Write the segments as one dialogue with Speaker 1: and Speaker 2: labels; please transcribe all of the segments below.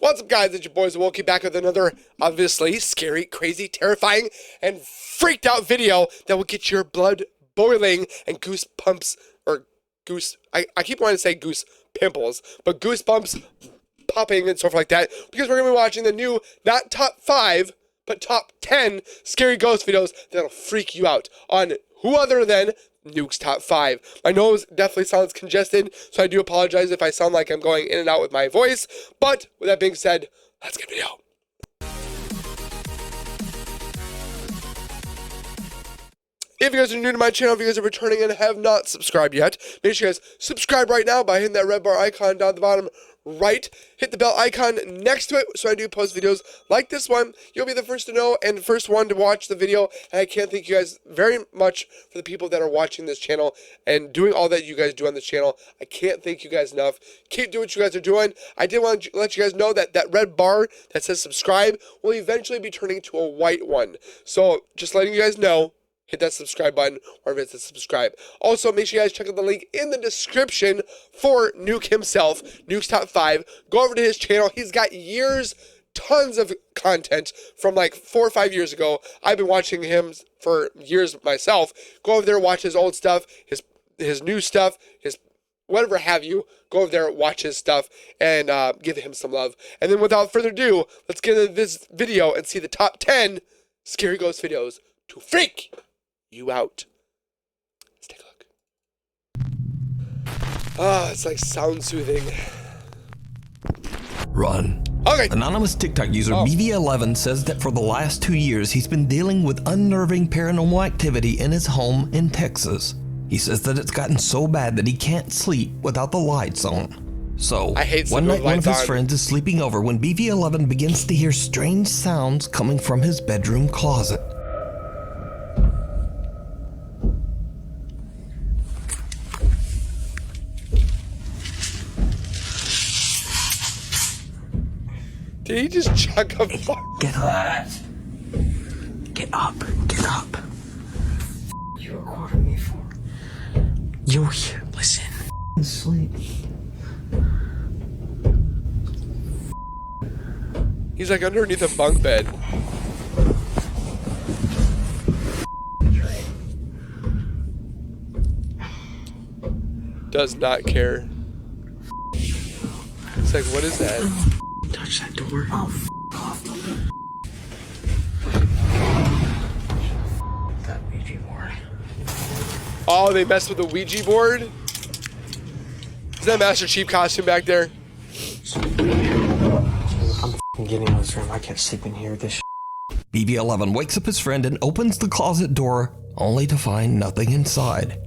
Speaker 1: What's up, guys? It's your boy Zowoki back with another, obviously, scary, crazy, terrifying, and freaked out video that will get your blood boiling and goosebumps, or goose, I keep wanting to say goose pimples, but goosebumps popping and stuff like that, because we're going to be watching the new, not top 5, but top 10 scary ghost videos that'll freak you out on who other than Nuke's top 5. My nose definitely sounds congested, so I do apologize if I sound like I'm going in and out with my voice. But with that being said, let's get video. If you guys are new to my channel, if you guys are returning and have not subscribed yet, make sure you guys subscribe right now by hitting that red bar icon down at the bottom right. Hit the bell icon next to it so I do post videos like this one. You'll be the first to know and the first one to watch the video. And I can't thank you guys very much for the people that are watching this channel and doing all that you guys do on this channel. I can't thank you guys enough. Keep doing what you guys are doing. I did want to let you guys know that that red bar that says subscribe will eventually be turning to a white one. So just letting you guys know. Hit that subscribe button wherever it says subscribe. Also, make sure you guys check out the link in the description for Nuke himself, Nuke's Top 5. Go over to his channel. He's got years, tons of content from like 4 or 5 years ago. I've been watching him for years myself. Go over there, watch his old stuff, his new stuff, his whatever have you. Go over there, watch his stuff, and give him some love. And then without further ado, let's get into this video and see the top 10 scary ghost videos to freak you out. Let's take a look. Ah, it's like sound soothing.
Speaker 2: Run.
Speaker 1: Okay.
Speaker 2: Anonymous TikTok user BV11 says that for the last 2 years he's been dealing with unnerving paranormal activity in his home in Texas. He says that it's gotten so bad that he can't sleep without the lights on. So, one night one of his friends is sleeping over when BV11 begins to hear strange sounds coming from his bedroom closet.
Speaker 1: Did he just chuck a bar?
Speaker 3: Get up. Get up. Get up. You recorded me for. You're here. Listen. Sleep.
Speaker 1: He's like underneath a bunk bed. Does not care. It's like, what is that?
Speaker 3: Touch that door. Oh, off. That Ouija board.
Speaker 1: Oh, they messed with the Ouija board? Is that Master Chief costume back there?
Speaker 3: I'm getting out of this room. I can't sleep in here. This
Speaker 2: BV11 wakes up his friend and opens the closet door, only to find nothing inside.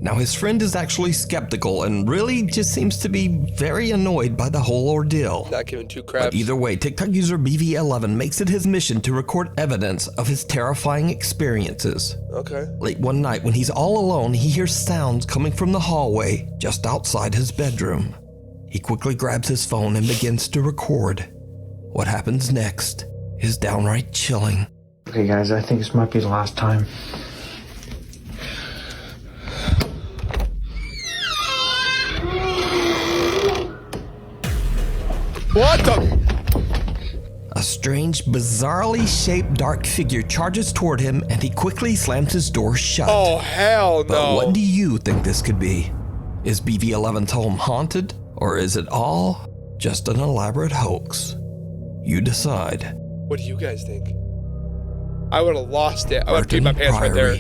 Speaker 2: Now his friend is actually skeptical and really just seems to be very annoyed by the whole ordeal.
Speaker 1: Not giving two craps.
Speaker 2: But either way, TikTok user BV11 makes it his mission to record evidence of his terrifying experiences.
Speaker 1: Okay.
Speaker 2: Late one night when he's all alone, he hears sounds coming from the hallway just outside his bedroom. He quickly grabs his phone and begins to record. What happens next is downright chilling.
Speaker 3: Okay, guys, I think this might be the last time.
Speaker 1: What the?
Speaker 2: A strange, bizarrely shaped dark figure charges toward him and he quickly slams his door shut.
Speaker 1: Oh, hell no.
Speaker 2: But what do you think this could be? Is BV11's home haunted, or is it all just an elaborate hoax? You decide.
Speaker 1: What do you guys think? I would have lost it. I would have peed my pants right there.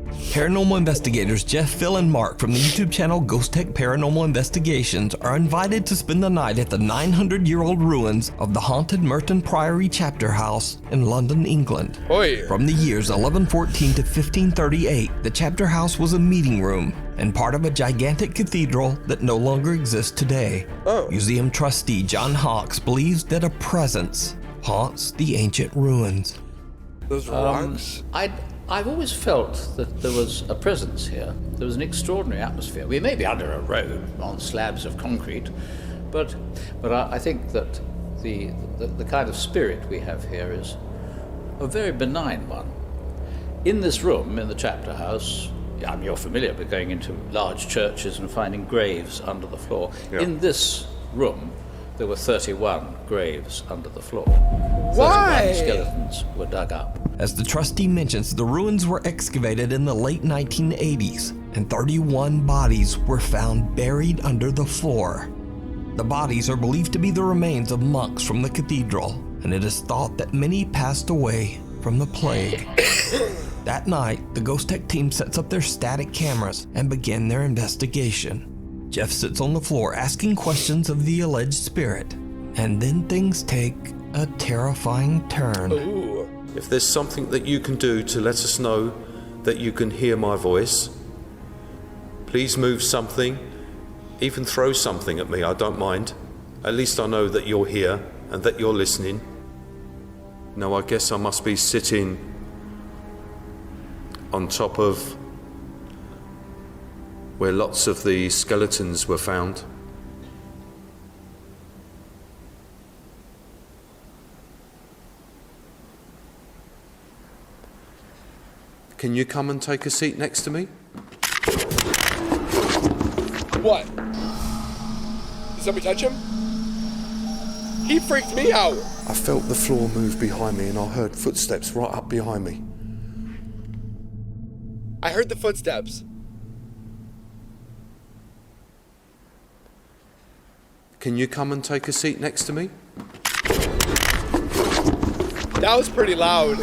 Speaker 2: Paranormal investigators Jeff, Phil, and Mark from the YouTube channel Ghost Tech Paranormal Investigations are invited to spend the night at the 900-year-old ruins of the haunted Merton Priory chapter house in London, England.
Speaker 1: Oy.
Speaker 2: From the years 1114 to 1538, the chapter house was a meeting room and part of a gigantic cathedral that no longer exists today. Museum trustee John Hawkes believes that a presence haunts the ancient ruins.
Speaker 1: Those rocks?
Speaker 4: I've always felt that there was a presence here. There was an extraordinary atmosphere. We may be under a road on slabs of concrete, but I think that the kind of spirit we have here is a very benign one. In this room, in the chapter house, you're familiar with going into large churches and finding graves under the floor. Yeah. In this room, there were 31 graves under the floor.
Speaker 1: Why?
Speaker 4: 31 skeletons were dug up.
Speaker 2: As the trustee mentions, the ruins were excavated in the late 1980s, and 31 bodies were found buried under the floor. The bodies are believed to be the remains of monks from the cathedral, and it is thought that many passed away from the plague. That night, the Ghost Tech team sets up their static cameras and begin their investigation. Jeff sits on the floor asking questions of the alleged spirit, and then things take a terrifying turn.
Speaker 1: Ooh.
Speaker 5: If there's something that you can do to let us know that you can hear my voice, please move something, even throw something at me, I don't mind. At least I know that you're here and that you're listening. Now I guess I must be sitting on top of where lots of the skeletons were found. Can you come and take a seat next to me?
Speaker 1: What? Did somebody touch him? He freaked me out.
Speaker 5: I felt the floor move behind me and I heard footsteps right up behind me.
Speaker 1: I heard the footsteps.
Speaker 5: Can you come and take a seat next to me?
Speaker 1: That was pretty loud.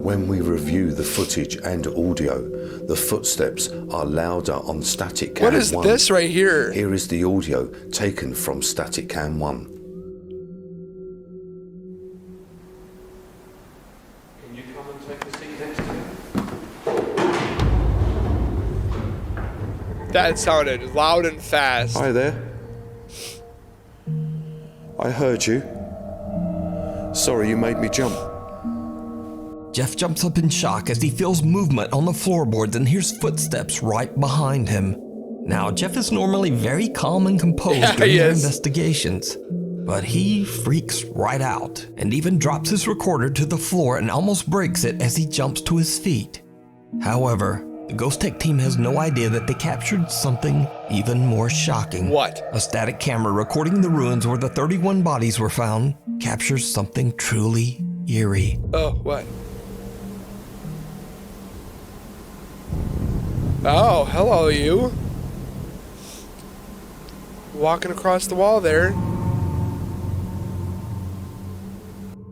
Speaker 5: When we review the footage and audio, the footsteps are louder on static cam 1.
Speaker 1: What is this right here?
Speaker 5: Here is the audio taken from static cam 1. Can you come and take a seat next to me?
Speaker 1: That sounded loud and fast.
Speaker 5: Hi there. I heard you. Sorry you made me jump.
Speaker 2: Jeff jumps up in shock as he feels movement on the floorboards and hears footsteps right behind him. Now, Jeff is normally very calm and composed during their investigations, but he freaks right out and even drops his recorder to the floor and almost breaks it as he jumps to his feet. However, the Ghost Tech team has no idea that they captured something even more shocking.
Speaker 1: What?
Speaker 2: A static camera recording the ruins where the 31 bodies were found captures something truly eerie.
Speaker 1: Oh, what? Oh, hello, you. Walking across the wall there.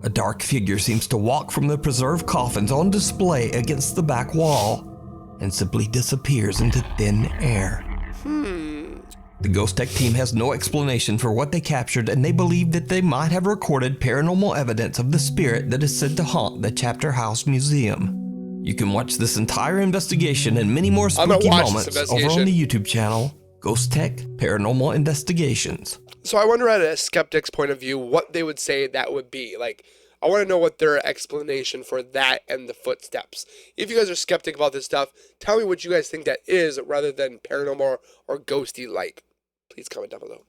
Speaker 2: A dark figure seems to walk from the preserved coffins on display against the back wall and simply disappears into thin air. The Ghost Tech team has no explanation for what they captured, and they believe that they might have recorded paranormal evidence of the spirit that is said to haunt the Chapter House Museum. You can watch this entire investigation and many more spooky moments over on the YouTube channel, Ghost Tech Paranormal Investigations.
Speaker 1: So I wonder at a skeptic's point of view what they would say that would be. Like, I want to know what their explanation for that and the footsteps. If you guys are skeptic about this stuff, tell me what you guys think that is rather than paranormal or ghosty like. Please comment down below.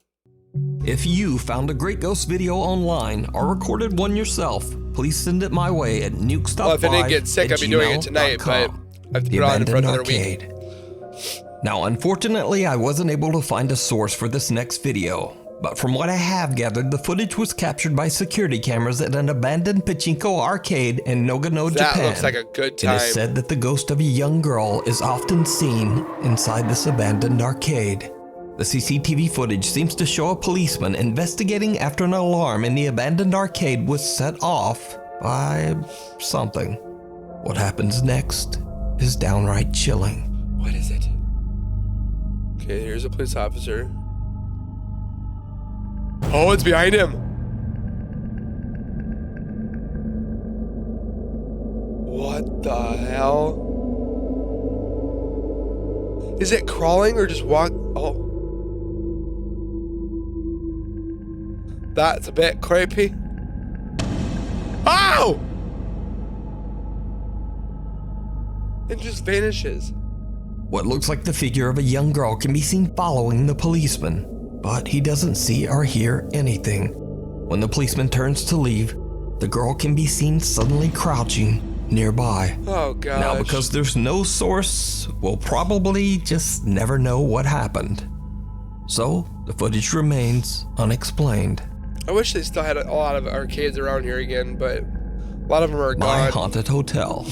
Speaker 2: If you found a great ghost video online or recorded one yourself, please send it my way at nukestop5@gmail.com.
Speaker 1: Well, if I didn't get sick, I'd be doing it tonight, but I have to put it on for another week.
Speaker 2: Now, unfortunately, I wasn't able to find a source for this next video, but from what I have gathered, the footage was captured by security cameras at an abandoned pachinko arcade in Nagano, Japan.
Speaker 1: That looks like a good time.
Speaker 2: It is said that the ghost of a young girl is often seen inside this abandoned arcade. The CCTV footage seems to show a policeman investigating after an alarm in the abandoned arcade was set off by something. What happens next is downright chilling.
Speaker 1: What is it? Okay, here's a police officer. Oh, it's behind him. What the hell? Is it crawling or just walk? Oh. That's a bit creepy. Ow! It just vanishes.
Speaker 2: What looks like the figure of a young girl can be seen following the policeman, but he doesn't see or hear anything. When the policeman turns to leave, the girl can be seen suddenly crouching nearby.
Speaker 1: Oh, gosh.
Speaker 2: Now, because there's no source, we'll probably just never know what happened. So, the footage remains unexplained.
Speaker 1: I wish they still had a lot of arcades around here again, but a lot of them are
Speaker 2: My
Speaker 1: gone.
Speaker 2: Haunted Hotel.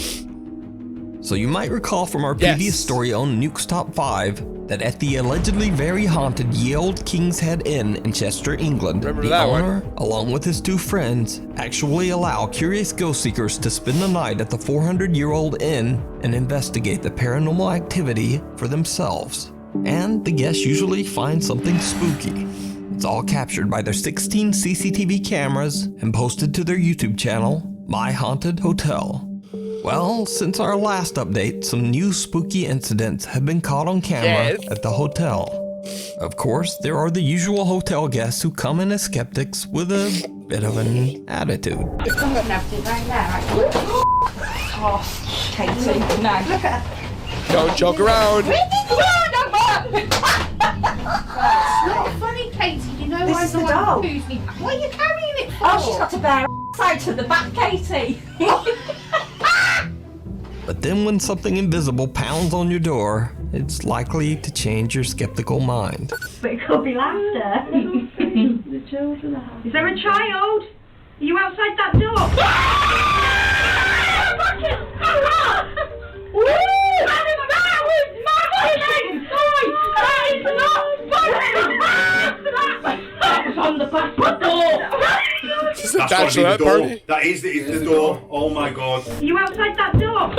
Speaker 2: So you might recall from our previous story on Nuke's Top 5 that at the allegedly very haunted Ye Olde King's Head Inn in Chester, England,
Speaker 1: Remember
Speaker 2: the
Speaker 1: that
Speaker 2: owner, along with his 2 friends, actually allow curious ghost seekers to spend the night at the 400-year-old inn and investigate the paranormal activity for themselves. And the guests usually find something spooky. It's all captured by their 16 CCTV cameras and posted to their YouTube channel, My Haunted Hotel. Well, since our last update, some new spooky incidents have been caught on camera at the hotel. Of course, there are the usual hotel guests who come in as skeptics with a bit of an attitude.
Speaker 6: Oh, Katie, no. Look at her.
Speaker 1: Don't joke around.
Speaker 7: It's not funny, Katie. You know
Speaker 6: This
Speaker 7: I'm
Speaker 6: is
Speaker 7: the
Speaker 6: the
Speaker 7: one
Speaker 6: doll.
Speaker 7: who poos me. What are you carrying it for?
Speaker 6: Oh, she's got to bear side to the back, Katie.
Speaker 2: But then when something invisible pounds on your door, it's likely to change your skeptical mind.
Speaker 8: But it could be laughter. The children are. Is there a child? Are you outside that door? That was on the back door.
Speaker 1: Is this a
Speaker 9: That's gotta be the
Speaker 1: bachelorette
Speaker 9: door.
Speaker 1: party?
Speaker 9: That is the door. Oh my god.
Speaker 8: Are you outside that door?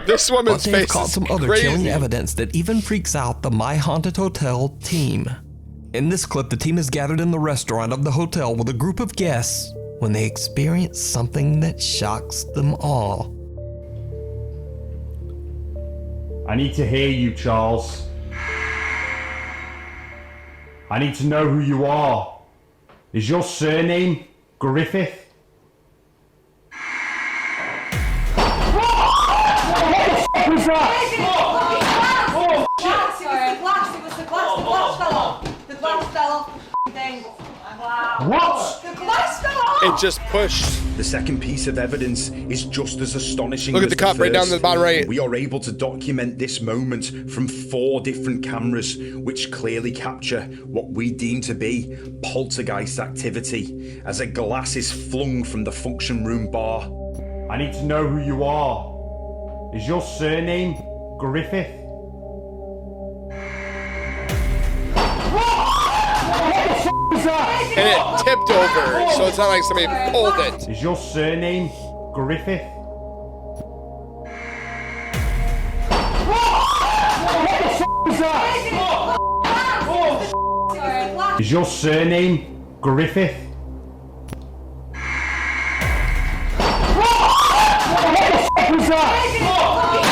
Speaker 1: This
Speaker 2: But
Speaker 1: woman's
Speaker 2: they've
Speaker 1: face
Speaker 2: caught
Speaker 1: is
Speaker 2: some other
Speaker 1: crazy.
Speaker 2: chilling evidence that even freaks out the My Haunted Hotel team. In this clip, the team is gathered in the restaurant of the hotel with a group of guests when they experience something that shocks them all.
Speaker 9: I need to hear you, Charles. I need to know who you are. Is your surname Griffith? What was that?
Speaker 6: It was the glass fell off. The glass fell off the thing. Wow.
Speaker 9: What?
Speaker 6: The glass fell off.
Speaker 1: It just pushed.
Speaker 10: The second piece of evidence is just as astonishing.
Speaker 1: Look at
Speaker 10: as
Speaker 1: the cup right down
Speaker 10: first.
Speaker 1: to the bottom right.
Speaker 10: We are able to document this moment from 4 different cameras, which clearly capture what we deem to be poltergeist activity, as a glass is flung from the function room bar.
Speaker 9: I need to know who you are. Is your surname Griffith?
Speaker 1: And it tipped over, so it's not like somebody pulled it.
Speaker 9: Is your surname Griffith? Is your surname Griffith?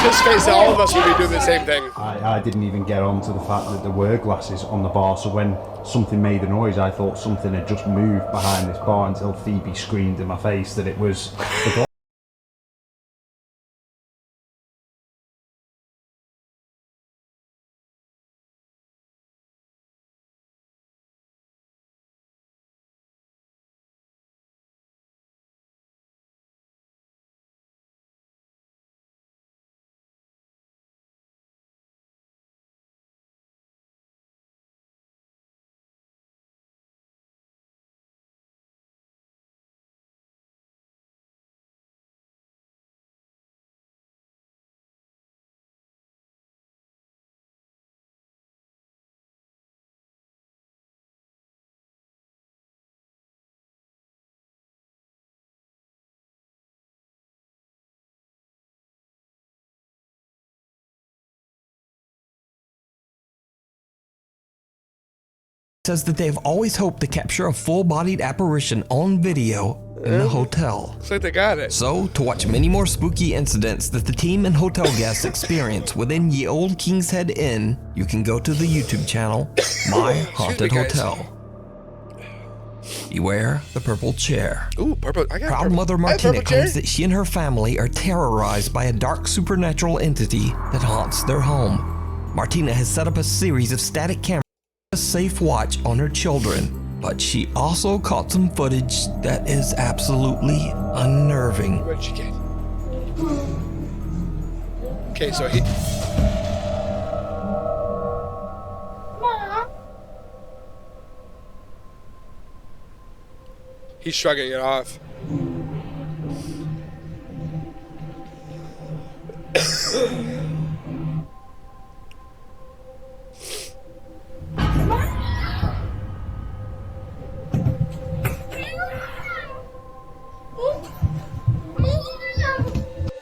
Speaker 1: This face, all of us would be doing the same thing.
Speaker 9: I didn't even get on to the fact that there were glasses on the bar, so when something made a noise, I thought something had just moved behind this bar until Phoebe screamed in my face that it was the glass.
Speaker 2: Says that they have always hoped to capture a full-bodied apparition on video in the hotel.
Speaker 1: Looks like they got it.
Speaker 2: So, to watch many more spooky incidents that the team and hotel guests experience within Ye Olde King's Head Inn, you can go to the YouTube channel, My Haunted
Speaker 1: guys.
Speaker 2: Hotel. Beware the purple chair.
Speaker 1: Ooh, purple. I got
Speaker 2: Proud
Speaker 1: purple.
Speaker 2: mother
Speaker 1: I have
Speaker 2: Martina
Speaker 1: purple chair.
Speaker 2: claims that she and her family are terrorized by a dark supernatural entity that haunts their home. Martina has set up a series of static cameras to keep a safe watch on her children, but she also caught some footage that is absolutely unnerving.
Speaker 1: What'd you get? Okay, so he... He's shrugging it off.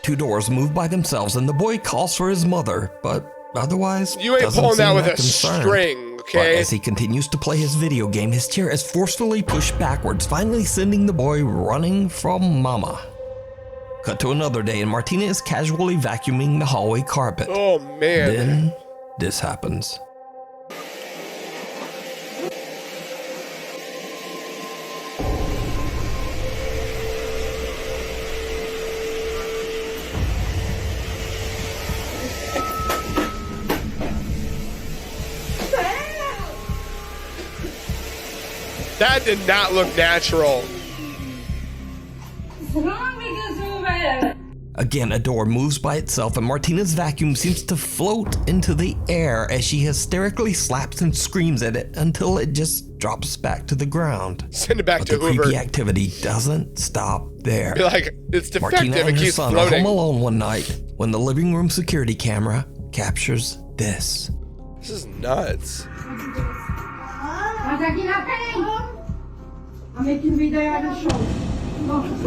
Speaker 2: Two doors move by themselves and the boy calls for his mother, but otherwise
Speaker 1: You ain't
Speaker 2: doesn't
Speaker 1: pulling that
Speaker 2: seem
Speaker 1: with a
Speaker 2: concerned.
Speaker 1: string,
Speaker 2: But
Speaker 1: okay?
Speaker 2: as he continues to play his video game, his chair is forcefully pushed backwards, finally sending the boy running from Mama. Cut to another day, and Martina is casually vacuuming the hallway carpet.
Speaker 1: Oh, man.
Speaker 2: Then, this happens.
Speaker 1: That did not look natural.
Speaker 2: Again, a door moves by itself and Martina's vacuum seems to float into the air as she hysterically slaps and screams at it until it just drops back to the ground.
Speaker 1: Send it back
Speaker 2: But
Speaker 1: to
Speaker 2: the
Speaker 1: Hoover.
Speaker 2: creepy activity doesn't stop there.
Speaker 1: Be like, it's defective,
Speaker 2: Martina and
Speaker 1: it
Speaker 2: her
Speaker 1: keeps
Speaker 2: son are home
Speaker 1: floating.
Speaker 2: alone one night when the living room security camera captures this.
Speaker 1: This is nuts.
Speaker 8: I'm making video on the show.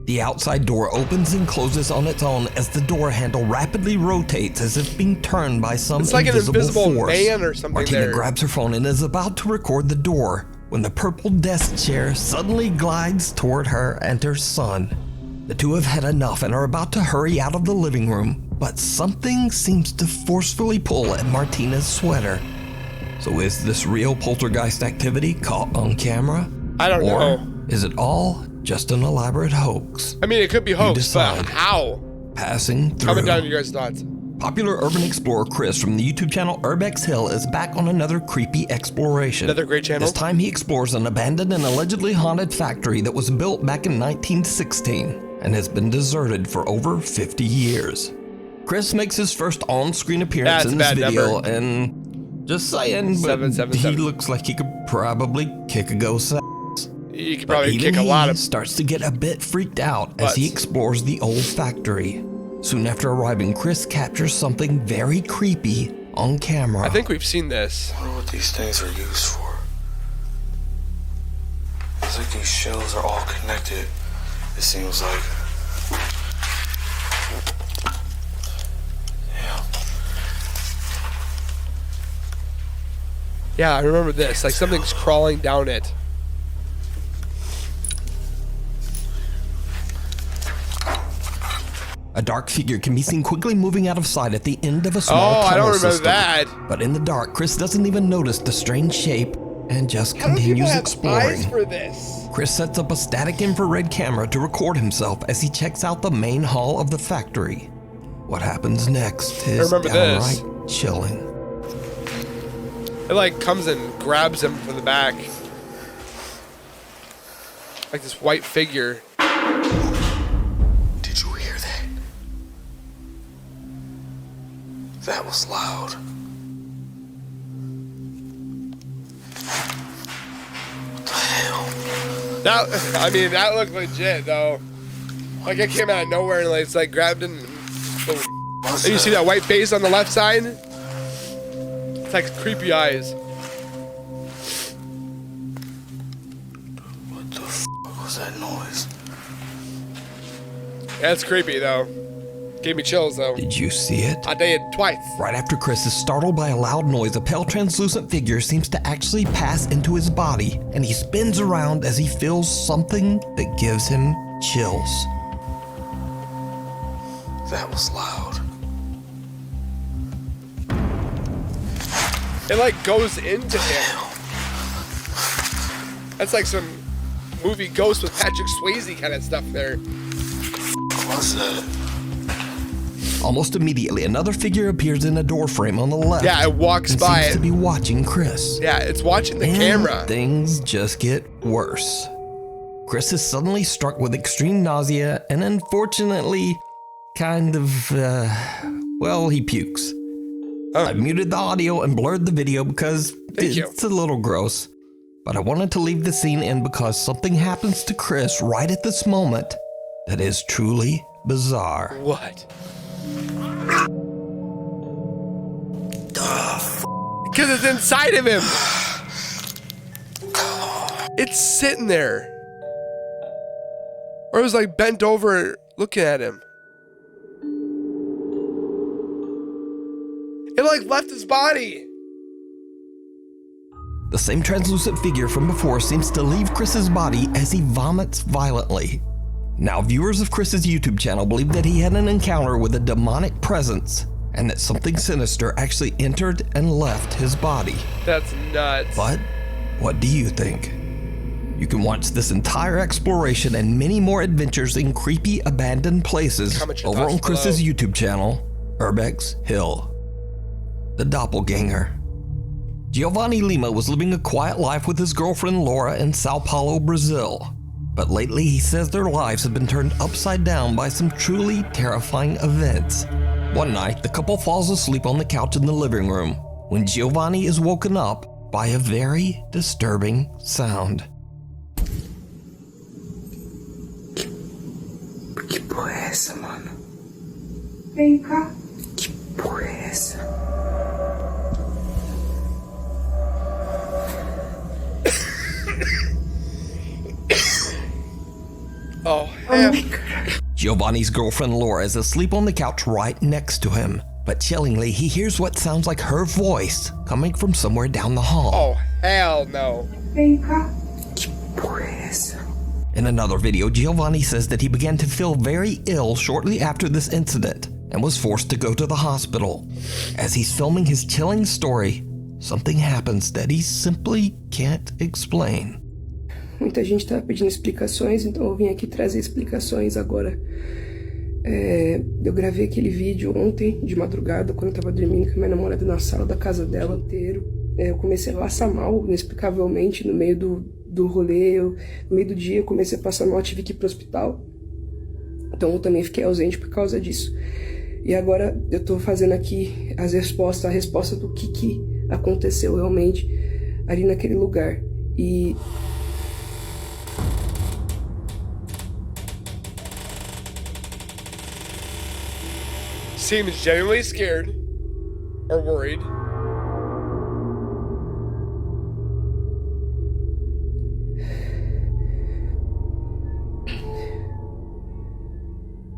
Speaker 2: The outside door opens and closes on its own as the door handle rapidly rotates as if being turned by some
Speaker 1: It's like an invisible
Speaker 2: force.
Speaker 1: man or something
Speaker 2: Martina
Speaker 1: there.
Speaker 2: grabs her phone and is about to record the door when the purple desk chair suddenly glides toward her and her son. The two have had enough and are about to hurry out of the living room, but something seems to forcefully pull at Martina's sweater. So is this real poltergeist activity caught on camera?
Speaker 1: I don't
Speaker 2: or
Speaker 1: know.
Speaker 2: Is it all just an elaborate hoax?
Speaker 1: I mean, it could be hoax,
Speaker 2: decide.
Speaker 1: but how?
Speaker 2: Passing through.
Speaker 1: Comment down your guys' thoughts.
Speaker 2: Popular urban explorer Chris from the YouTube channel Urbex Hill is back on another creepy exploration.
Speaker 1: Another great channel.
Speaker 2: This time he explores an abandoned and allegedly haunted factory that was built back in 1916 and has been deserted for over 50 years. Chris makes his first on-screen appearance
Speaker 1: That's
Speaker 2: in
Speaker 1: a
Speaker 2: this
Speaker 1: bad
Speaker 2: video
Speaker 1: number.
Speaker 2: and just saying, but
Speaker 1: 777.
Speaker 2: he looks like he could probably kick a ghost.
Speaker 1: You could
Speaker 2: But
Speaker 1: probably
Speaker 2: even
Speaker 1: kick a lot of...
Speaker 2: starts to get a bit freaked out as
Speaker 1: butts.
Speaker 2: he explores the old factory. Soon after arriving, Chris captures something very creepy on camera.
Speaker 1: I think we've seen this.
Speaker 11: I wonder what these things are used for. It's like these shells are all connected, it seems like.
Speaker 1: Yeah, I remember this. Like something's crawling down it.
Speaker 2: A dark figure can be seen quickly moving out of sight at the end of a small
Speaker 1: Oh, I
Speaker 2: tunnel
Speaker 1: don't remember
Speaker 2: system.
Speaker 1: that.
Speaker 2: But in the dark, Chris doesn't even notice the strange shape and just
Speaker 1: How do people
Speaker 2: continues
Speaker 1: have
Speaker 2: exploring.
Speaker 1: eyes for this?
Speaker 2: Chris sets up a static infrared camera to record himself as he checks out the main hall of the factory. What happens next is
Speaker 1: remember this.
Speaker 2: downright chilling.
Speaker 1: It like comes and grabs him from the back. Like this white figure.
Speaker 11: Did you hear that? That was loud. What the hell?
Speaker 1: That, I mean, that looked legit though. Like it came out of nowhere and like, it's like grabbed him. Boom. And you see that white base on the left side? It's like creepy eyes.
Speaker 11: What the f was that noise?
Speaker 1: Yeah, it's creepy though. Gave me chills though.
Speaker 2: Did you see it?
Speaker 1: I did twice.
Speaker 2: Right after Chris is startled by a loud noise, a pale translucent figure seems to actually pass into his body, and he spins around as he feels something that gives him chills.
Speaker 11: That was loud.
Speaker 1: It like goes into him. That's like some movie Ghost with Patrick Swayze kind of stuff there.
Speaker 11: What's that?
Speaker 2: Almost immediately, another figure appears in a doorframe on the left.
Speaker 1: Yeah, it walks
Speaker 2: and
Speaker 1: by
Speaker 2: seems
Speaker 1: it.
Speaker 2: to be watching Chris.
Speaker 1: Yeah, it's watching the
Speaker 2: And
Speaker 1: camera.
Speaker 2: things just get worse. Chris is suddenly struck with extreme nausea and unfortunately, kind of, well, he pukes. I muted the audio and blurred the video because it's a little gross. But I wanted to leave the scene in because something happens to Chris right at this moment that is truly bizarre.
Speaker 1: What? Because it's inside of him. It's sitting there. Or it was like bent over looking at him. It like left his body.
Speaker 2: The same translucent figure from before seems to leave Chris's body as he vomits violently. Now, viewers of Chris's YouTube channel believe that he had an encounter with a demonic presence and that something sinister actually entered and left his body.
Speaker 1: That's nuts.
Speaker 2: But what do you think? You can watch this entire exploration and many more adventures in creepy abandoned places over on Chris's YouTube channel, Urbex Hill. The Doppelganger. Giovanni Lima was living a quiet life with his girlfriend Laura in Sao Paulo, Brazil. But lately he says their lives have been turned upside down by some truly terrifying events. One night, the couple falls asleep on the couch in the living room when Giovanni is woken up by a very disturbing sound.
Speaker 3: Que porra é essa, mano?
Speaker 8: Vem cá.
Speaker 3: Que porra é essa?
Speaker 1: Oh, hell.
Speaker 2: Giovanni's girlfriend Laura is asleep on the couch right next to him, but chillingly he hears what sounds like her voice coming from somewhere down the hall.
Speaker 1: Oh, hell no.
Speaker 8: Vem cá.
Speaker 3: Que porra é essa?
Speaker 2: In another video, Giovanni says that he began to feel very ill shortly after this incident and was forced to go to the hospital. As he's filming his chilling story, something happens that he simply can't explain.
Speaker 12: Muita gente estava pedindo explicações, então eu vim aqui trazer explicações agora. Eu gravei aquele vídeo ontem, de madrugada, quando eu estava dormindo com a minha namorada na sala da casa dela inteiro. Eu comecei a passar mal, inexplicavelmente, no meio do rolê. No meio do dia eu comecei a passar mal, tive que ir pro hospital. Então eu também fiquei ausente por causa disso. E agora eu tô fazendo aqui a resposta do que aconteceu realmente ali naquele lugar. E
Speaker 1: seems genuinely scared or worried.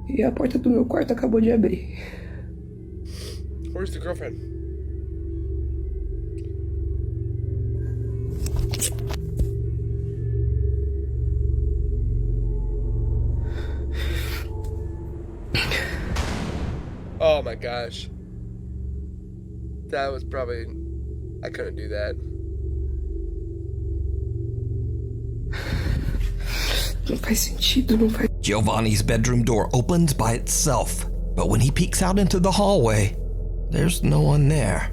Speaker 12: E a porta do meu quarto acabou de abrir.
Speaker 1: Where's the girlfriend? Oh my gosh. That was probably... I couldn't do that.
Speaker 12: Não faz sentido, não faz...
Speaker 2: Giovanni's bedroom door opens by itself, but when he peeks out into the hallway, there's no one there.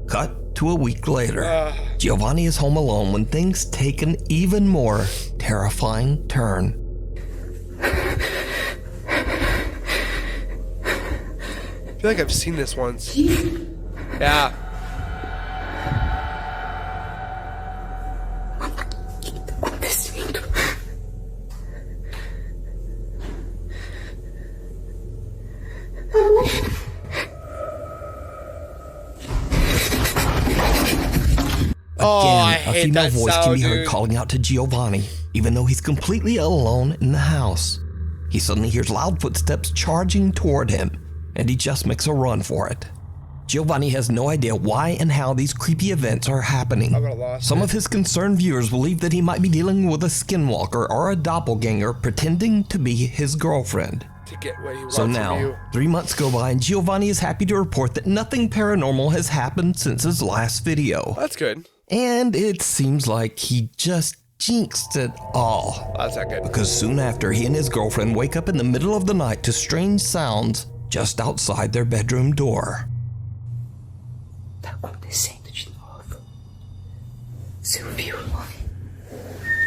Speaker 2: Cut to a week later. Giovanni is home alone when things take an even more terrifying turn.
Speaker 1: I feel like I've seen this once. Yeah.
Speaker 2: Again, a female voice can be heard calling out to Giovanni, even though he's completely alone in the house. He suddenly hears loud footsteps charging toward him, and he just makes a run for it. Giovanni has no idea why and how these creepy events are happening. Some of his concerned viewers believe that he might be dealing with a skinwalker or a doppelganger pretending to be his girlfriend.
Speaker 1: To get what he wants
Speaker 2: So
Speaker 1: from
Speaker 2: now,
Speaker 1: you.
Speaker 2: 3 months go by and Giovanni is happy to report that nothing paranormal has happened since his last video.
Speaker 1: That's good.
Speaker 2: And it seems like he just jinxed it all.
Speaker 1: That's not good.
Speaker 2: Because soon after, he and his girlfriend wake up in the middle of the night to strange sounds just outside their bedroom door.
Speaker 3: Tá acontecendo de novo. Você ouviu?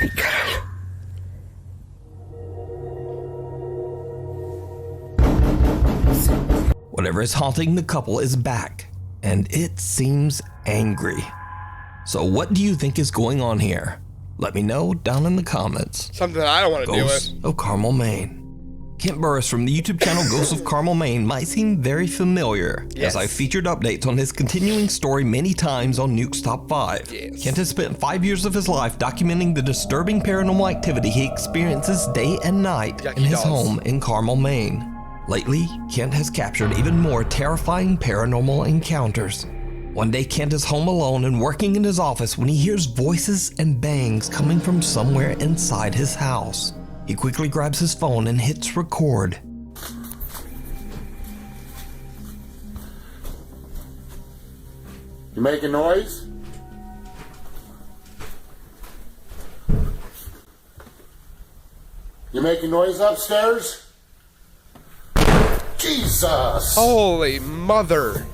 Speaker 3: Ai, caralho.
Speaker 2: Whatever is haunting the couple is back, and it seems angry. So what do you think is going on here? Let me know down in the comments.
Speaker 1: Something that I don't want to deal
Speaker 2: Ghosts
Speaker 1: with.
Speaker 2: of Carmel, Maine. Kent Burris from the YouTube channel Ghosts of Carmel, Maine might seem very familiar,
Speaker 1: Yes.
Speaker 2: as I've featured updates on his continuing story many times on Nuke's Top 5.
Speaker 1: Yes.
Speaker 2: Kent has spent 5 years of his life documenting the disturbing paranormal activity he experiences day and night
Speaker 1: Yeah,
Speaker 2: in
Speaker 1: he
Speaker 2: his
Speaker 1: does.
Speaker 2: home in Carmel, Maine. Lately, Kent has captured even more terrifying paranormal encounters. One day, Kent is home alone and working in his office when he hears voices and bangs coming from somewhere inside his house. He quickly grabs his phone and hits record.
Speaker 13: You making noise? You making noise upstairs? Jesus!
Speaker 1: Holy mother.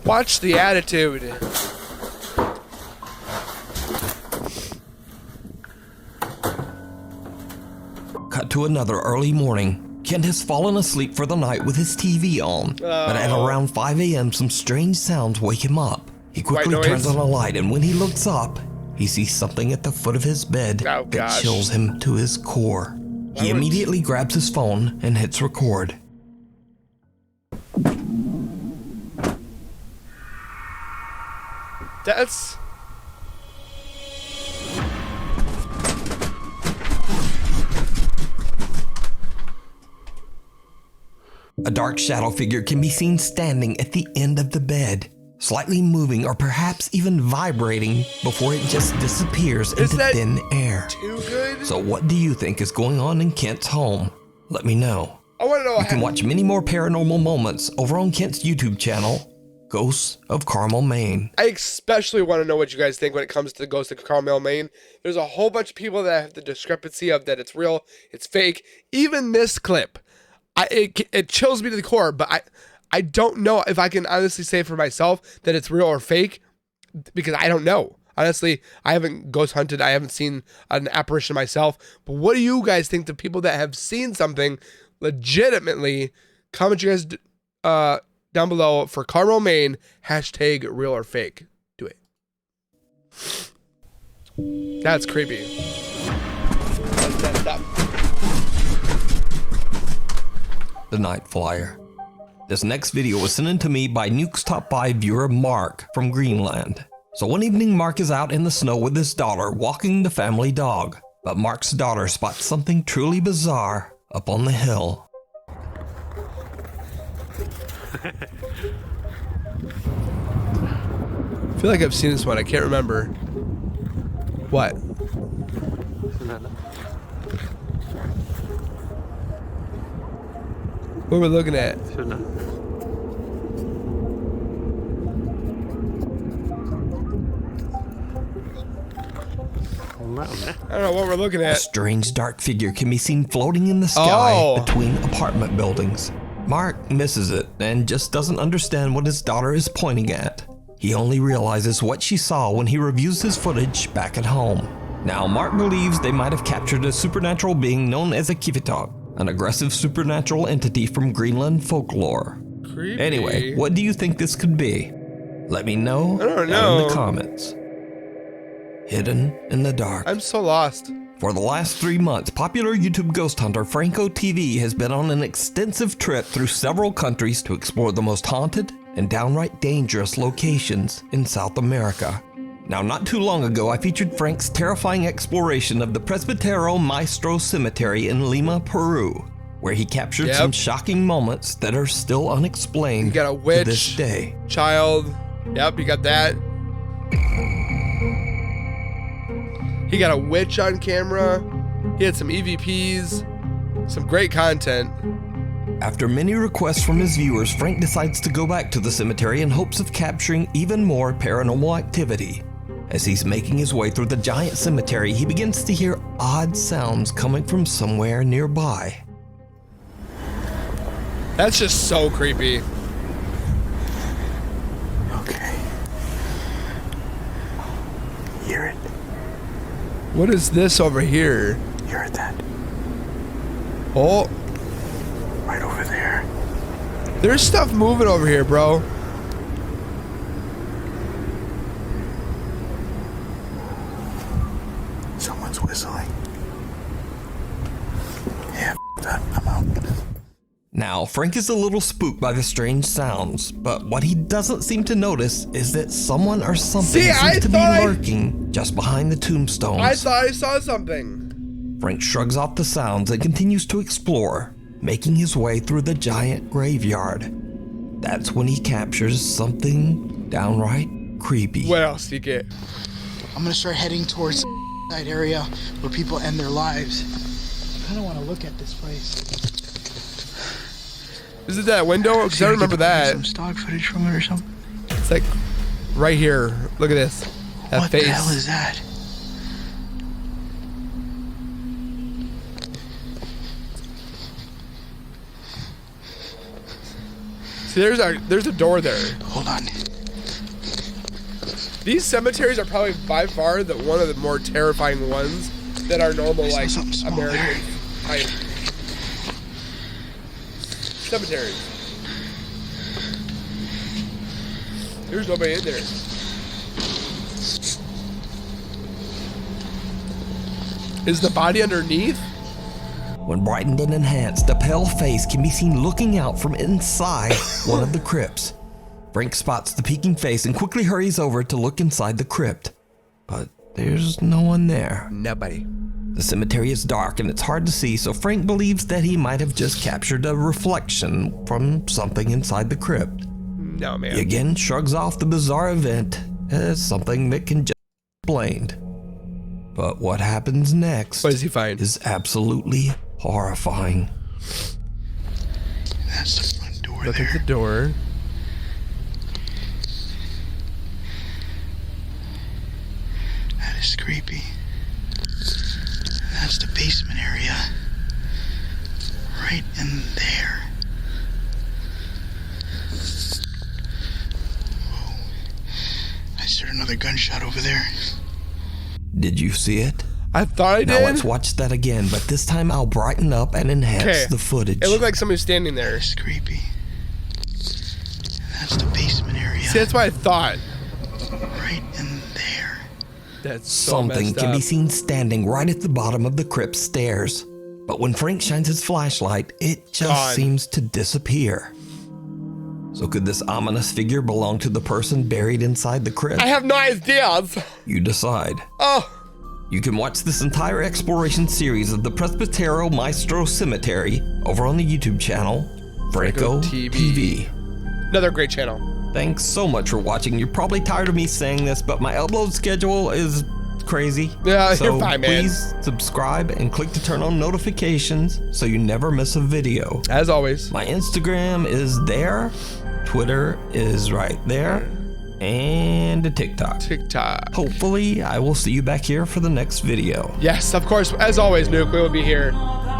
Speaker 1: Watch the attitude.
Speaker 2: Cut to another early morning. Kent has fallen asleep for the night with his TV on, but at around 5 a.m. some strange sounds wake him up. He quickly
Speaker 1: White
Speaker 2: turns
Speaker 1: noise?
Speaker 2: on a light, and when he looks up, he sees something at the foot of his bed
Speaker 1: Oh,
Speaker 2: that
Speaker 1: gosh.
Speaker 2: chills him to his core. He immediately grabs his phone and hits record.
Speaker 1: That's...
Speaker 2: A dark shadow figure can be seen standing at the end of the bed, slightly moving or perhaps even vibrating before it just disappears into
Speaker 1: that
Speaker 2: thin air.
Speaker 1: too good?
Speaker 2: So what do you think is going on in Kent's home? Let me know.
Speaker 1: I want to know
Speaker 2: You can watch many more paranormal moments over on Kent's YouTube channel, Ghosts of Carmel, Maine.
Speaker 1: I especially want to know what you guys think when it comes to the Ghost of Carmel, Maine. There's a whole bunch of people that have the discrepancy of that it's real, it's fake. Even this clip, it chills me to the core, but I don't know if I can honestly say for myself that it's real or fake, because I don't know. Honestly, I haven't ghost hunted. I haven't seen an apparition myself. But what do you guys think? The people that have seen something legitimately, comment you guys down below for Carmel, Maine, hashtag real or fake. Do it. That's creepy. That's messed up.
Speaker 2: The Night Flyer. This next video was sent in to me by Nuke's Top 5 viewer Mark from Greenland. So one evening, Mark is out in the snow with his daughter walking the family dog. But Mark's daughter spots something truly bizarre up on the hill.
Speaker 1: I feel like I've seen this one. I can't remember. What? What are we looking at? I don't know what we're looking
Speaker 2: A
Speaker 1: at.
Speaker 2: strange dark figure can be seen floating in the sky
Speaker 1: Oh.
Speaker 2: between apartment buildings. Mark misses it and just doesn't understand what his daughter is pointing at. He only realizes what she saw when he reviews his footage back at home. Now, Mark believes they might have captured a supernatural being known as a Kivitok, an aggressive supernatural entity from Greenland folklore.
Speaker 1: Creepy.
Speaker 2: Anyway, what do you think this could be? Let me know
Speaker 1: I don't
Speaker 2: down in
Speaker 1: know.
Speaker 2: the comments. Hidden in the dark.
Speaker 1: I'm so lost.
Speaker 2: For the last 3 months, popular YouTube ghost hunter Franco TV has been on an extensive trip through several countries to explore the most haunted and downright dangerous locations in South America. Now, not too long ago, I featured Frank's terrifying exploration of the Presbítero Maestro Cemetery in Lima, Peru, where he captured some shocking moments that are still unexplained
Speaker 1: You got a witch,
Speaker 2: to this day.
Speaker 1: child. Yep, you got that. He got a witch on camera. He had some EVPs. Some great content.
Speaker 2: After many requests from his viewers, Frank decides to go back to the cemetery in hopes of capturing even more paranormal activity. As he's making his way through the giant cemetery, he begins to hear odd sounds coming from somewhere nearby.
Speaker 1: That's just so creepy.
Speaker 3: Okay. Hear it.
Speaker 1: What is this over here?
Speaker 3: You heard that?
Speaker 1: Oh.
Speaker 3: Right over there.
Speaker 1: There's stuff moving over here, bro.
Speaker 3: Someone's whistling. Yeah, that. I'm out.
Speaker 2: Now, Frank is a little spooked by the strange sounds, but what he doesn't seem to notice is that someone or something seems to be lurking just behind the tombstones.
Speaker 1: I thought I saw something.
Speaker 2: Frank shrugs off the sounds and continues to explore, making his way through the giant graveyard. That's when he captures something downright creepy.
Speaker 1: What else do you get?
Speaker 14: I'm gonna start heading towards that area where people end their lives. I kind of want to look at this place.
Speaker 1: Is it that window? Because I remember that.
Speaker 14: Some stock footage from it or something.
Speaker 1: It's like right here. Look at this. That
Speaker 14: What
Speaker 1: face.
Speaker 14: the hell is that?
Speaker 1: See, there's a door there.
Speaker 14: Hold on.
Speaker 1: These cemeteries are probably by far one of the more terrifying ones that are normal, like American type cemeteries. There's nobody in there. Is the body underneath?
Speaker 2: When brightened and enhanced, a pale face can be seen looking out from inside one of the crypts. Frank spots the peeking face and quickly hurries over to look inside the crypt. But there's no one there.
Speaker 1: Nobody.
Speaker 2: The cemetery is dark and it's hard to see, so Frank believes that he might have just captured a reflection from something inside the crypt.
Speaker 1: No, man.
Speaker 2: He again shrugs off the bizarre event as something that can just be explained. But what happens next
Speaker 1: What does he find?
Speaker 2: is absolutely horrifying.
Speaker 14: That's the front door
Speaker 1: Look
Speaker 14: there.
Speaker 1: at the door.
Speaker 14: That is creepy. That's the basement area. Right in there. Whoa. I just heard another gunshot over there.
Speaker 2: Did you see it?
Speaker 1: I thought I
Speaker 2: Now
Speaker 1: did.
Speaker 2: let's watch that again, but this time I'll brighten up and enhance
Speaker 1: Okay.
Speaker 2: the footage.
Speaker 1: It looked like somebody was standing there.
Speaker 14: That's creepy. That's the basement area.
Speaker 1: See, that's what I thought.
Speaker 14: Right in there.
Speaker 1: That's so
Speaker 2: Something
Speaker 1: messed
Speaker 2: can
Speaker 1: up.
Speaker 2: be seen standing right at the bottom of the crypt stairs. But when Frank shines his flashlight, it just
Speaker 1: Gone.
Speaker 2: seems to disappear. So could this ominous figure belong to the person buried inside the crypt?
Speaker 1: I have no ideas.
Speaker 2: You decide.
Speaker 1: Oh.
Speaker 2: You can watch this entire exploration series of the Presbyterial Maestro Cemetery over on the YouTube channel, Franco TV.
Speaker 1: Another great channel.
Speaker 2: Thanks so much for watching. You're probably tired of me saying this, but my upload schedule is crazy.
Speaker 1: Yeah,
Speaker 2: so
Speaker 1: you're fine, man.
Speaker 2: Please subscribe and click to turn on notifications so you never miss a video.
Speaker 1: As always.
Speaker 2: My Instagram is there. Twitter is right there. And a TikTok. Hopefully, I will see you back here for the next video.
Speaker 1: Yes, of course. As always, Nuke, we will be here.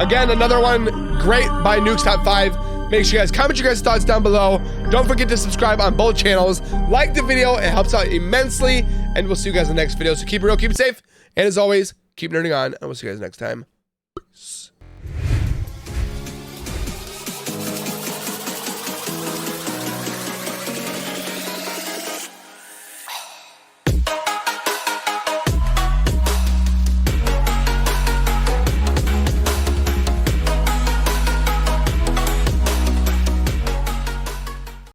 Speaker 1: Again, another one great by Nuke's Top 5. Make sure you guys comment your guys' thoughts down below. Don't forget to subscribe on both channels. Like the video. It helps out immensely. And we'll see you guys in the next video. So keep it real, keep it safe. And as always, keep nerding on. And we'll see you guys next time. Peace.